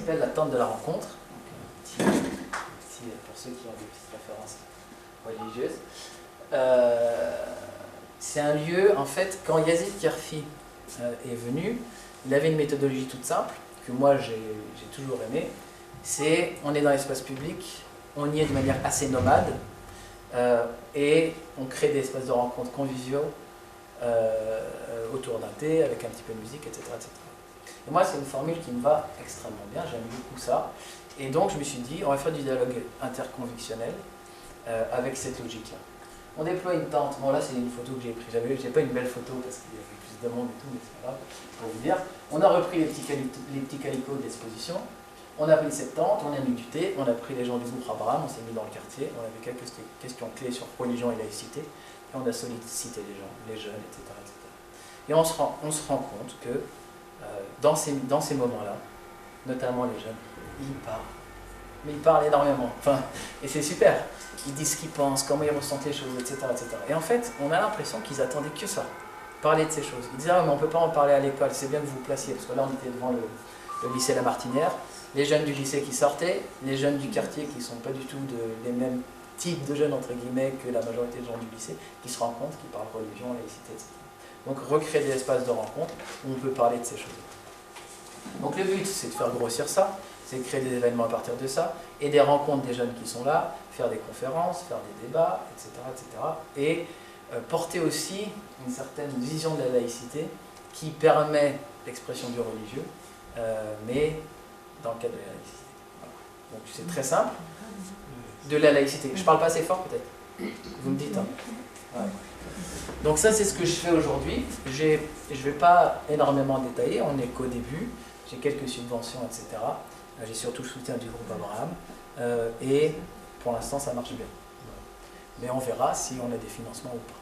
s'appelle la tente de la rencontre. Donc, pour ceux qui ont des petites références religieuses. C'est un lieu, en fait, quand Yazid Kherfi est venu, il avait une méthodologie toute simple, que moi j'ai toujours aimée. C'est, on est dans l'espace public, on y est de manière assez nomade, et on crée des espaces de rencontres conviviaux autour d'un thé, avec un petit peu de musique, etc. etc. Et moi, c'est une formule qui me va extrêmement bien, j'aime beaucoup ça. Et donc, je me suis dit, on va faire du dialogue interconvictionnel avec cette logique-là. On déploie une tente. Bon, là, c'est une photo que j'ai prise. J'ai pas une belle photo parce qu'il y avait plus de monde et tout, mais c'est pas grave, pour vous dire. On a repris les petits calicots de l'exposition. On a pris cette tente, on a mis du thé, on a pris les gens du groupe Abraham, on s'est mis dans le quartier, on avait quelques questions clés sur religion et laïcité, et on a sollicité les gens, les jeunes, etc. etc. Et on se rend compte que dans ces moments-là, notamment les jeunes, ils parlent. Mais ils parlent énormément. Enfin, et c'est super. Ils disent ce qu'ils pensent, comment ils ressentent les choses, etc., etc. Et en fait, on a l'impression qu'ils attendaient que ça, parler de ces choses. Ils disaient, ah, mais on ne peut pas en parler à l'école, c'est bien que vous vous placiez, parce que là, on était devant le lycée La Martinière, les jeunes du lycée qui sortaient, les jeunes du quartier qui ne sont pas du tout les mêmes types de jeunes, entre guillemets, que la majorité des gens du lycée, qui se rencontrent, qui parlent religion, laïcité, etc. Donc, recréer des espaces de rencontre où on peut parler de ces choses. Donc, le but, c'est de faire grossir ça, c'est de créer des événements à partir de ça, et des rencontres des jeunes qui sont là, faire des conférences, faire des débats, etc. etc. et porter aussi une certaine vision de la laïcité qui permet l'expression du religieux, mais dans le cadre de la laïcité. Voilà. Donc c'est très simple, de la laïcité. Je parle pas assez fort peut-être, vous me dites. Hein. Ouais. Donc ça c'est ce que je fais aujourd'hui. Je ne vais pas énormément détailler, on n'est qu'au début, j'ai quelques subventions, etc. J'ai surtout le soutien du groupe Abraham, et pour l'instant ça marche bien. Mais on verra si on a des financements ou pas.